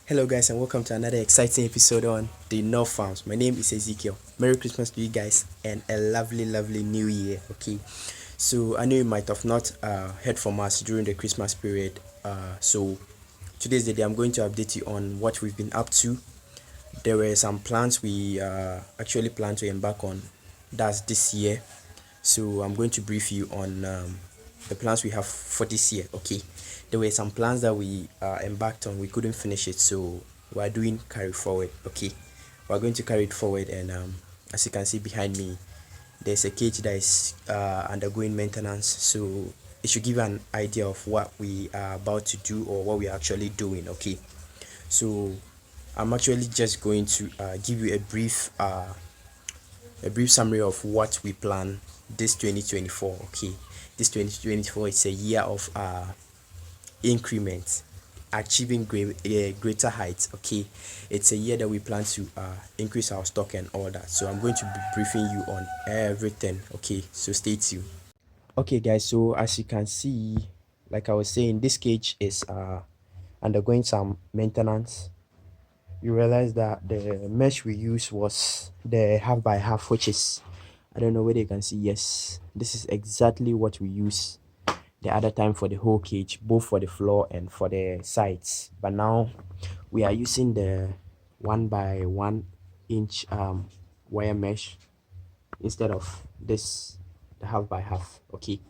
Hello, guys, and welcome to another exciting episode on the North Farms. My name is Ezekiel. Merry Christmas to you guys and a lovely, lovely New Year. Okay, so I know you might have not heard from us during the Christmas period. So today's the day I'm going to update you on what we've been up to. There were some plans we actually plan to embark on. That's this year. So I'm going to brief you on the plans we have for this year. Okay, there were some plans that we embarked on. We couldn't finish it, so we're doing carry forward. Okay, we're going to carry it forward, and as you can see behind me, there's a cage that is undergoing maintenance. So it should give you an idea of what we are about to do or what we are actually doing. Okay, so I'm actually just going to give you a brief summary of what we plan this 2024. Okay, this 2024 is a year of increment, achieving greater heights. Okay, it's a year that we plan to increase our stock and all that. So I'm going to be briefing you on everything. Okay, so stay tuned. Okay, guys, so as you can see, like I was saying, this cage is undergoing some maintenance. You realize that the mesh we used was the half by half, which is, I don't know whether you can see. Yes, this is exactly what we use the other time for the whole cage, both for the floor and for the sides. But now we are using the 1 by 1 inch wire mesh instead of this, the half by half. Okay,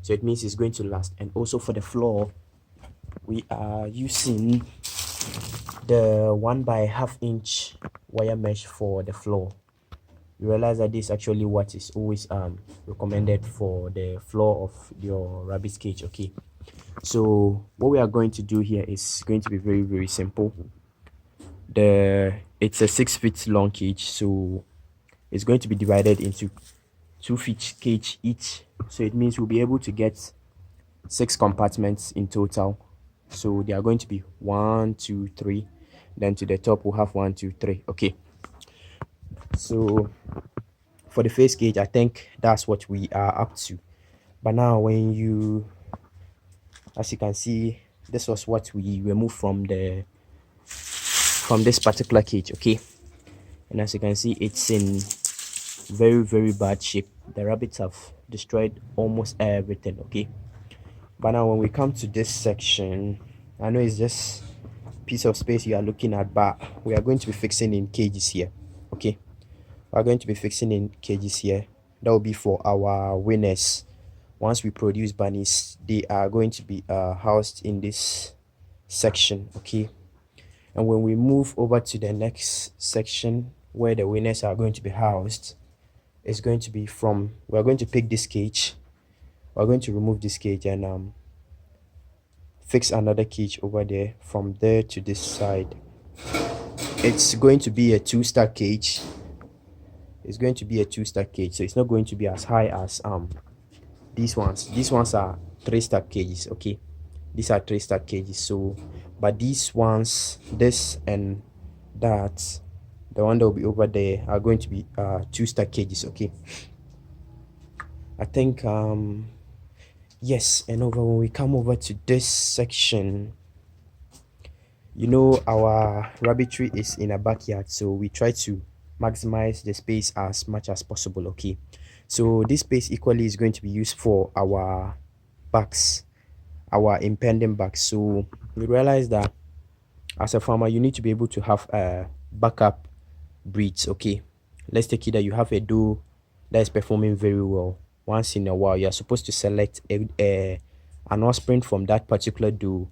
so it means it's going to last. And also for the floor, we are using the 1 by 1/2 inch wire mesh for the floor. You realize that this is actually what is always recommended for the floor of your rabbit cage. Okay, so what we are going to do here is going to be very, very simple. It's a 6 feet long cage, so it's going to be divided into 2 feet cage each. So it means we'll be able to get 6 compartments in total. So they are going to be 1, 2, 3. Then to the top we'll have 1, 2, 3. Okay, so for the face cage, I think that's what we are up to. But now as you can see, this was what we removed from this particular cage. Okay, and as you can see, it's in very, very bad shape. The rabbits have destroyed almost everything. Okay, but now when we come to this section, I know it's just piece of space you are looking at, but we are going to be fixing in cages here. Okay, we are going to be fixing in cages here. That will be for our winners. Once we produce bunnies, they are going to be housed in this section. Okay, and when we move over to the next section where the winners are going to be housed, it's going to be from, we're going to pick this cage, we're going to remove this cage and fix another cage over there. From there to this side, it's going to be a 2-stack cage. It's going to be a 2-stack cage, so it's not going to be as high as these ones are 3-stack cages. Okay, these are 3-stack cages. So but these ones, this and that, the one that will be over there, are going to be 2-stack cages. Okay, I think yes. And over, when we come over to this section, you know, our rabbitry is in a backyard, so we try to maximize the space as much as possible. Okay, so this space equally is going to be used for our bags, our impending bags. So we realize that as a farmer, you need to be able to have backup breeds. Okay, let's take it that you have a doe that is performing very well. Once in a while, you are supposed to select an offspring from that particular doe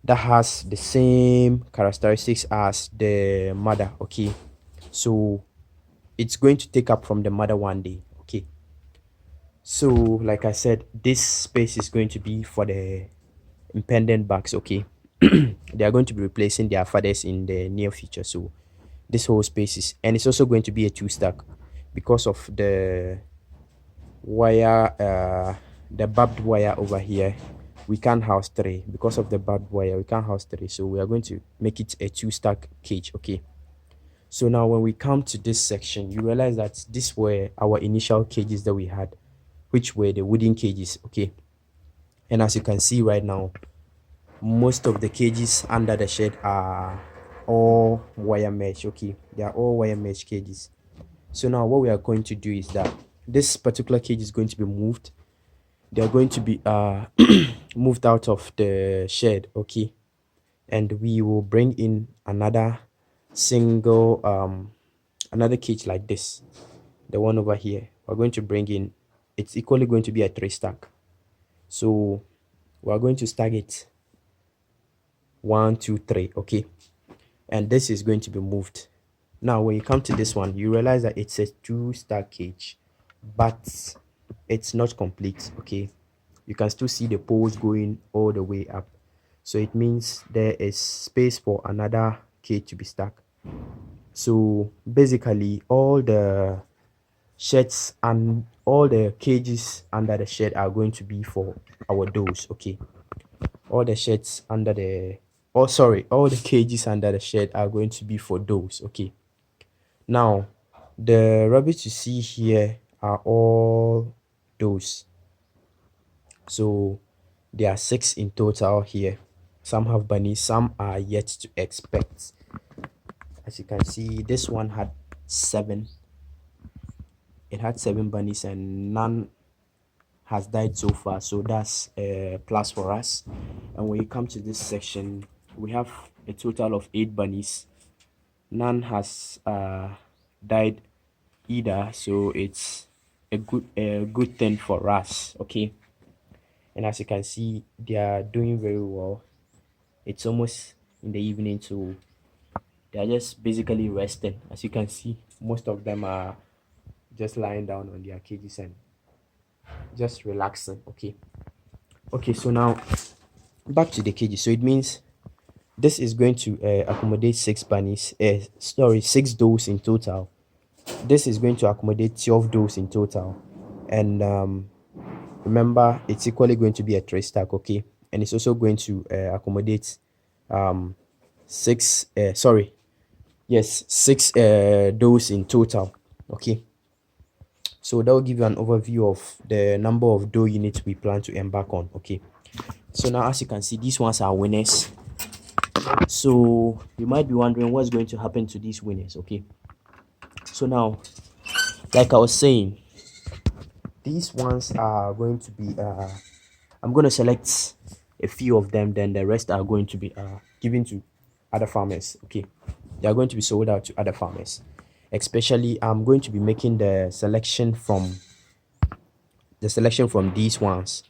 that has the same characteristics as the mother. Okay, so it's going to take up from the mother one day. Okay, so like I said, this space is going to be for the impendent bucks. Okay, they are going to be replacing their fathers in the near future. So this whole space is, and it's also going to be a 2-stack because of the wire, the barbed wire over here. We can't house 3 because of the barbed wire. We can't house 3, so we are going to make it a 2-stack cage. Okay, so now when we come to this section, you realize that these were our initial cages that we had, which were the wooden cages. Okay, and as you can see right now, most of the cages under the shed are all wire mesh. Okay, they are all wire mesh cages. So now what we are going to do is that this particular cage is going to be moved. They are going to be moved out of the shed. Okay, and we will bring in another single another cage like this, the one over here. We're going to bring in, it's equally going to be a 3 stack. So we're going to stack it 1 2 3. Okay, and this is going to be moved. Now when you come to this one, you realize that it's a 2 stack cage, but it's not complete. Okay, you can still see the poles going all the way up, so it means there is space for another cage to be stacked. So basically all the sheds and all the cages under the shed are going to be for our doors. Okay, all the sheds under the, oh sorry, all the cages under the shed are going to be for doors. Okay, now the rabbits you see here are all doors. So there are 6 in total here. Some have bunnies, some are yet to expect. As you can see, this one had 7. It had 7 bunnies and none has died so far, so that's a plus for us. And when you come to this section, we have a total of 8 bunnies. None has died either, so it's a good thing for us. Okay, and as you can see, they are doing very well. It's almost in the evening, so they are just basically resting. As you can see, most of them are just lying down on their cages and just relaxing. Okay, so now back to the cages. So it means this is going to accommodate 6 bunnies, sorry, 6 does in total. This is going to accommodate 12 does in total, and remember it's equally going to be a 3 stack. Okay, and it's also going to accommodate 6 sorry, yes, 6 does in total. Okay, so that will give you an overview of the number of dough units we plan to embark on. Okay, so now as you can see, these ones are winners. So you might be wondering what's going to happen to these winners. Okay, so now, like I was saying, these ones are going to be I'm going to select a few of them, then the rest are going to be given to other farmers. Okay, they are going to be sold out to other farmers. Especially I'm going to be making the selection from these ones,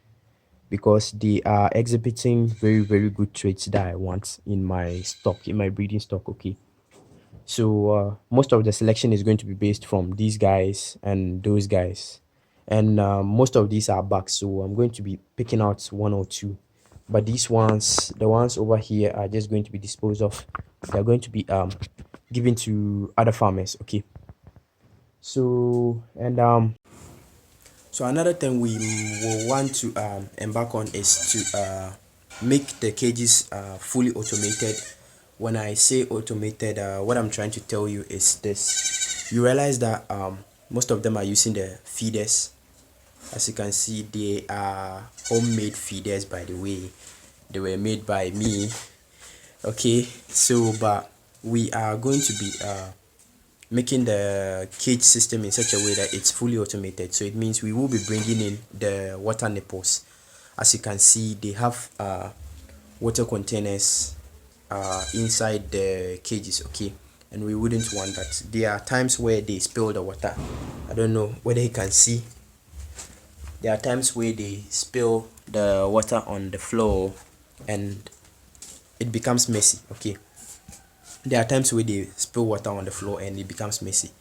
because they are exhibiting very very good traits that I want in my stock, in my breeding stock. Okay, so most of the selection is going to be based from these guys and those guys, and most of these are bucks, so I'm going to be picking out 1 or 2, but these ones, the ones over here, are just going to be disposed of. They're going to be given to other farmers. Okay, so and so another thing we will want to embark on is to make the cages fully automated. When I say automated, what I'm trying to tell you is this. You realize that most of them are using the feeders. As you can see, they are homemade feeders, by the way. They were made by me. Okay, so but we are going to be making the cage system in such a way that it's fully automated. So it means we will be bringing in the water nipples. As you can see, they have water containers inside the cages. Okay, and we wouldn't want that. There are times where they spill the water. I don't know whether you can see. There are times where they spill the water on the floor and it becomes messy. Okay, there are times where they spill water on the floor and it becomes messy,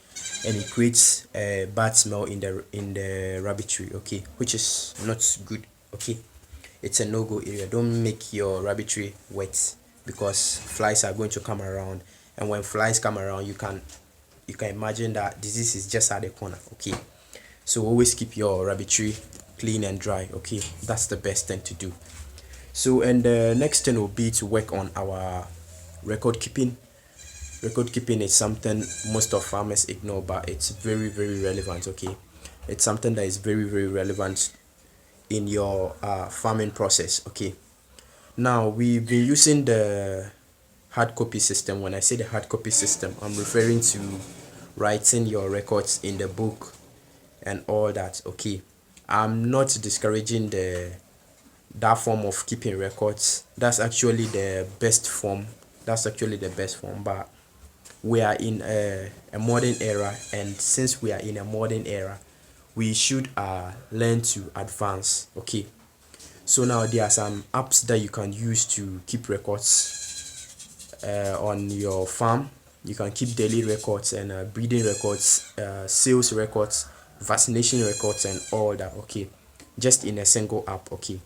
and it creates a bad smell in the rabbitry. Okay, which is not good. Okay, it's a no-go area. Don't make your rabbitry wet, because flies are going to come around, and when flies come around, you can imagine that disease is just at the corner. Okay, so always keep your rabbitry clean and dry. Okay, that's the best thing to do. So, and the next thing will be to work on our record keeping. Record keeping is something most of farmers ignore, but it's very very relevant. Okay, it's something that is very very relevant in your farming process. Okay, now we've been using the hard copy system. When I say the hard copy system, I'm referring to writing your records in the book and all that. Okay, I'm not discouraging the that form of keeping records. That's actually the best form. That's actually the best form. But we are in a modern era, and since we are in a modern era, we should learn to advance. Okay, so now there are some apps that you can use to keep records on your farm. You can keep daily records and breeding records, sales records, vaccination records, and all that. Okay, just in a single app. Okay,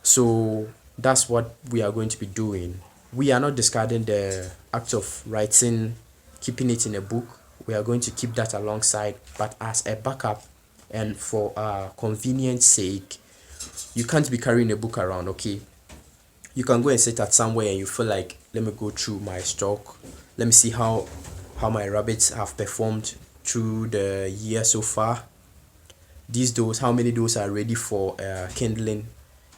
so that's what we are going to be doing. We are not discarding the act of writing, keeping it in a book. We are going to keep that alongside, but as a backup and for convenience sake, you can't be carrying a book around. Okay, you can go and sit at somewhere and you feel like, let me go through my stock, let me see how my rabbits have performed through the year so far. These does, how many does are ready for kindling.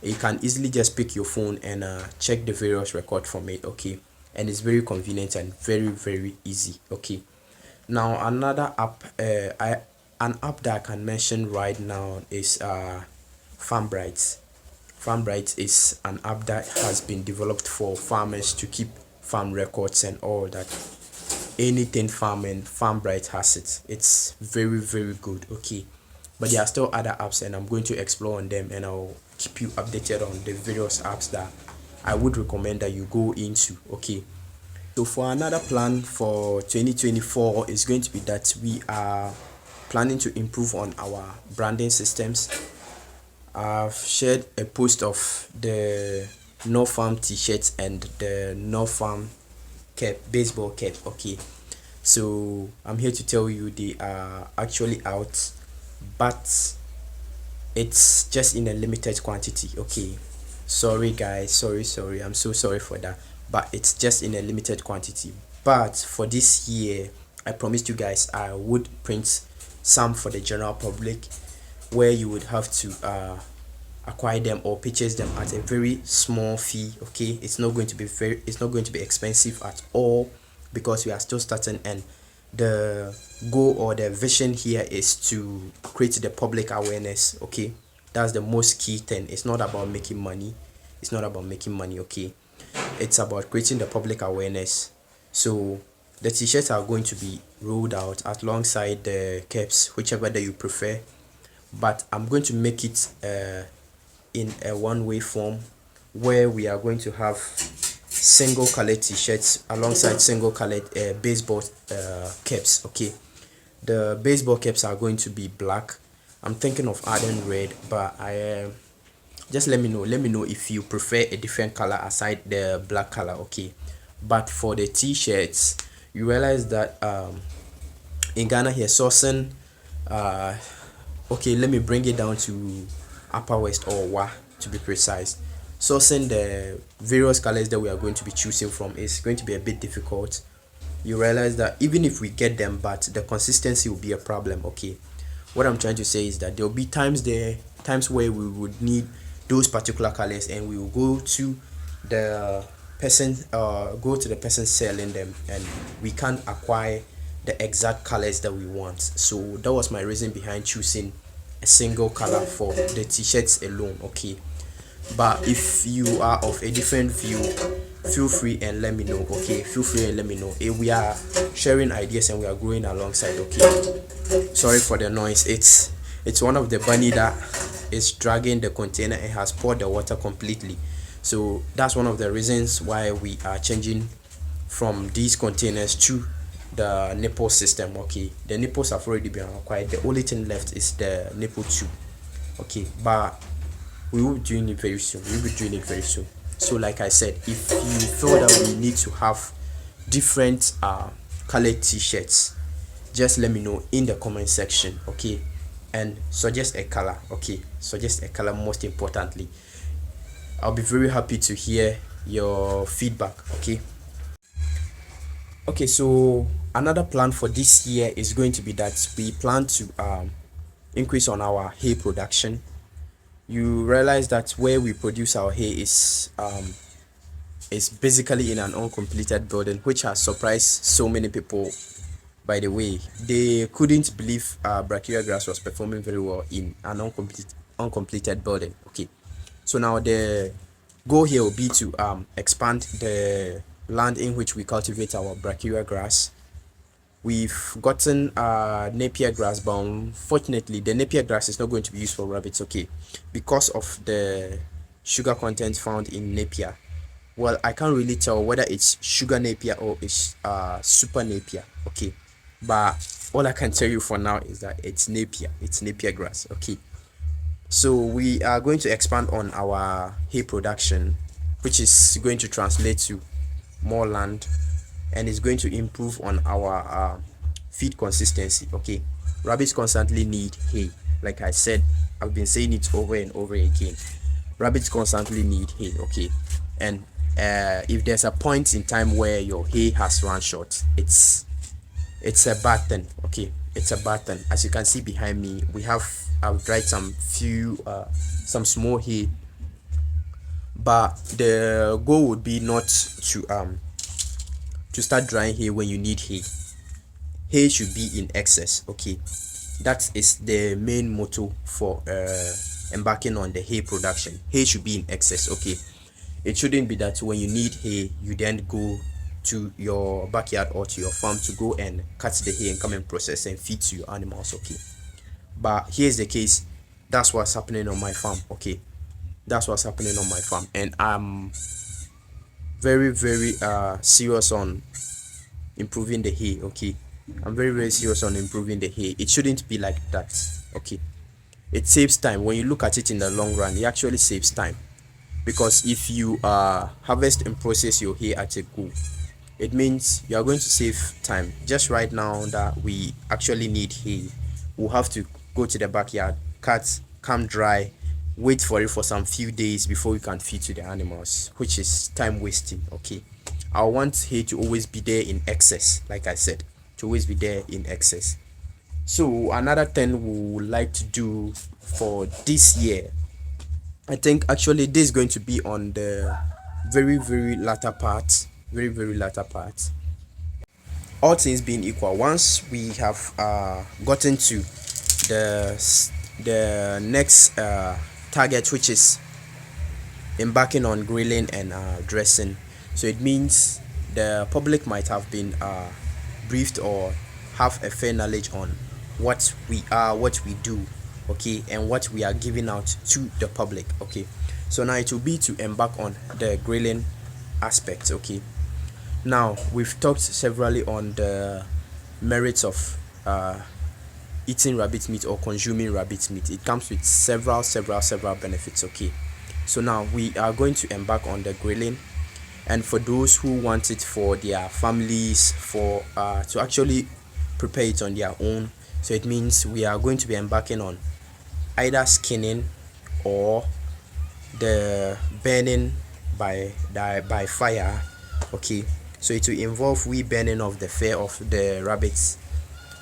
You can easily just pick your phone and check the various record from it. Okay, and it's very convenient and very easy. Okay, now another app, an app that I can mention right now is FarmBright. FarmBright is an app that has been developed for farmers to keep farm records and all that. Anything farming, FarmBright has it. It's very good. Okay, but there are still other apps, and I'm going to explore on them, and I'll keep you updated on the various apps that I would recommend that you go into. Okay, so for another plan for 2024 is going to be that we are planning to improve on our branding systems. I've shared a post of the No Farm t-shirts and the No Farm cap, baseball cap. Okay, so I'm here to tell you they are actually out, but it's just in a limited quantity. Okay, sorry guys, sorry, I'm so sorry for that, but it's just in a limited quantity. But for this year, I promised you guys I would print some for the general public, where you would have to acquire them or purchase them at a very small fee. Okay, it's not going to be expensive at all, because we are still starting, and the goal or the vision here is to create the public awareness. Okay, that's the most key thing. It's not about making money. Okay, it's about creating the public awareness. So the t-shirts are going to be rolled out alongside the caps, whichever that you prefer, but I'm going to make it in a one-way form, where we are going to have single colored t-shirts alongside single colored baseball caps. Okay, the baseball caps are going to be black. I'm thinking of adding red, but I just let me know if you prefer a different color aside the black color. Okay, but for the t-shirts, you realize that in Ghana here, sourcing, okay, let me bring it down to Upper West, or WA to be precise. Sourcing the various colors that we are going to be choosing from is going to be a bit difficult. You realize that even if we get them, but the consistency will be a problem. Okay, what I'm trying to say is that there will be times where we would need those particular colors, and we will go to the person selling them, and we can't acquire the exact colors that we want. So that was my reason behind choosing a single color for the t-shirts alone. Okay, but if you are of a different view, feel free and let me know. Okay, feel free and let me know. We are sharing ideas and we are growing alongside. Okay, sorry for the noise. It's one of the bunny that is dragging the container and has poured the water completely. So that's one of the reasons why we are changing from these containers to the nipple system. Okay, the nipples have already been acquired. The only thing left is the nipple tube. Okay, but we will be doing it very soon. So like I said, if you feel that we need to have different colored t-shirts, just let me know in the comment section. Okay, and suggest a color. Okay, suggest a color. Most importantly, I'll be very happy to hear your feedback. Okay, so another plan for this year is going to be that we plan to increase on our hay production. You realize that where we produce our hay is is basically in an uncompleted building, which has surprised so many people. By the way, they couldn't believe brachyria grass was performing very well in an uncompleted building. Okay, so now the goal here will be to expand the land in which we cultivate our brachyria grass. We've gotten napier grass, but unfortunately the napier grass is not going to be used for rabbits, okay, because of the sugar content found in napier. Well, I can't really tell whether it's sugar napier or it's super napier, okay, but all I can tell you for now is that it's napier grass, okay. So we are going to expand on our hay production, which is going to translate to more land, and is going to improve on our feed consistency, okay. Rabbits constantly need hay. Like I said, I've been saying it over and over again. Rabbits constantly need hay, okay. And if there's a point in time where your hay has run short, it's a bad thing, okay. It's a bad thing. As you can see behind me, I've dried some small hay, but the goal would be not to start drying hay when you need hay. Hay should be in excess, okay. That is the main motto for embarking on the hay production. Hay should be in excess, okay. It shouldn't be that when you need hay you then go to your backyard or to your farm to go and cut the hay and come and process and feed to your animals, okay. But here's the case, that's what's happening on my farm, okay. That's what's happening on my farm, and I'm very serious on improving the hay, okay. I'm very serious on improving the hay. It shouldn't be like that, okay. It saves time. When you look at it in the long run, it actually saves time, because if you harvest and process your hay at a go, it means you are going to save time. Just right now that we actually need hay, we'll have to go to the backyard, cut, come dry, wait for it for some few days before we can feed to the animals, which is time wasting, okay. I want hay to always be there in excess, like I said, to always be there in excess. So another thing we would like to do for this year, I think actually this is going to be on the very latter part, very latter part. All things being equal, once we have gotten to the next target, which is embarking on grilling and dressing, so it means the public might have been briefed or have a fair knowledge on what we are, what we do, okay, and what we are giving out to the public, okay. So now it will be to embark on the grilling aspect, okay. Now we've talked severally on the merits of eating rabbit meat or consuming rabbit meat. It comes with several benefits, okay. So now we are going to embark on the grilling, and for those who want it for their families, for to actually prepare it on their own, so it means we are going to be embarking on either skinning or the burning by fire, okay. So it will involve we burning of the fur of the rabbits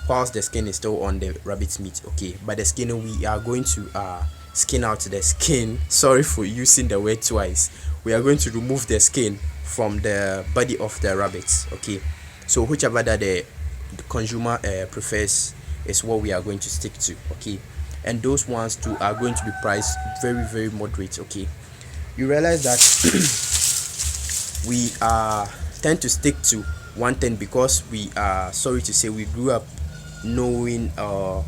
whilst the skin is still on the rabbit's meat, okay. By the skin, we are going to skin out the skin. Sorry for using the word twice. We are going to remove the skin from the body of the rabbits, okay. So whichever that the consumer prefers is what we are going to stick to, okay. And those ones too are going to be priced very moderate, okay. You realize that we tend to stick to one thing because we are, sorry to say, we grew up knowing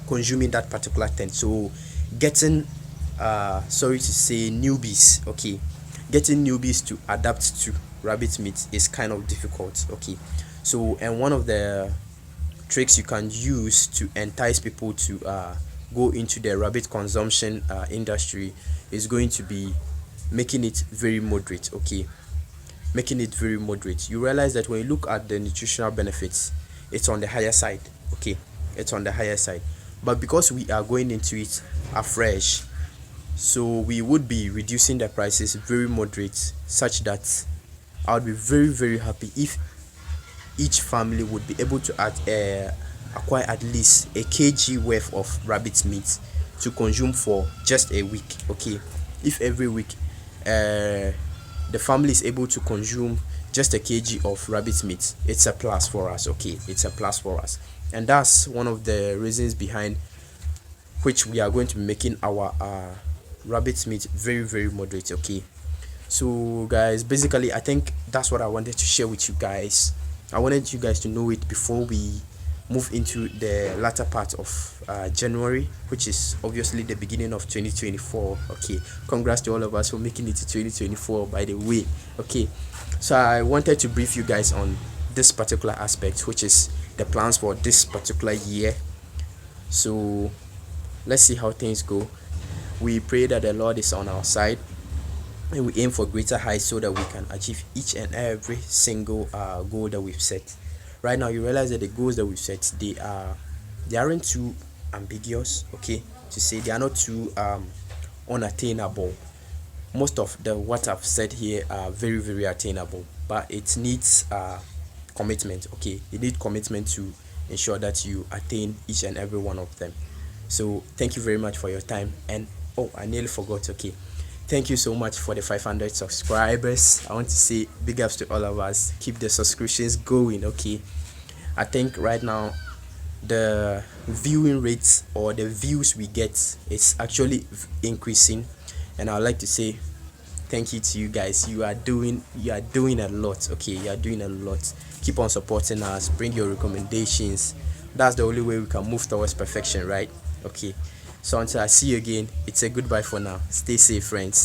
consuming that particular thing. So getting sorry to say newbies, okay, getting newbies to adapt to rabbit meat is kind of difficult, okay. So, and one of the tricks you can use to entice people to go into the rabbit consumption industry is going to be making it very moderate, okay. Making it very moderate. You realize that when you look at the nutritional benefits, it's on the higher side, okay. It's on the higher side, but because we are going into it afresh, so we would be reducing the prices very moderate, such that I would be very happy if each family would be able to acquire at least a kg worth of rabbit meat to consume for just a week, okay. If every week the family is able to consume just a kg of rabbit meat, it's a plus for us. Okay, it's a plus for us, and that's one of the reasons behind which we are going to be making our rabbit meat very very moderate. Okay, so guys, basically I think that's what I wanted to share with you guys. I wanted you guys to know it before we move into the latter part of January, which is obviously the beginning of 2024. Okay, congrats to all of us for making it to 2024, by the way. Okay, so I wanted to brief you guys on this particular aspect, which is the plans for this particular year. So let's see how things go. We pray that the Lord is on our side, and we aim for greater heights so that we can achieve each and every single goal that we've set. Right now, you realize that the goals that we've set, they aren't too ambiguous. Okay, to say they are not too unattainable. Most of the what I've said here are very very attainable, but it needs commitment. Okay, you need commitment to ensure that you attain each and every one of them. So thank you very much for your time. And oh, I nearly forgot. Okay, thank you so much for the 500 subscribers. I want to say big ups to all of us. Keep the subscriptions going. Okay, I think right now the viewing rates or the views we get is actually increasing, and I'd like to say thank you to you guys. You are doing a lot. Okay, you are doing a lot. Keep on supporting us, bring your recommendations. That's the only way we can move towards perfection, right? Okay, so until I see you again, it's a goodbye for now. Stay safe, friends.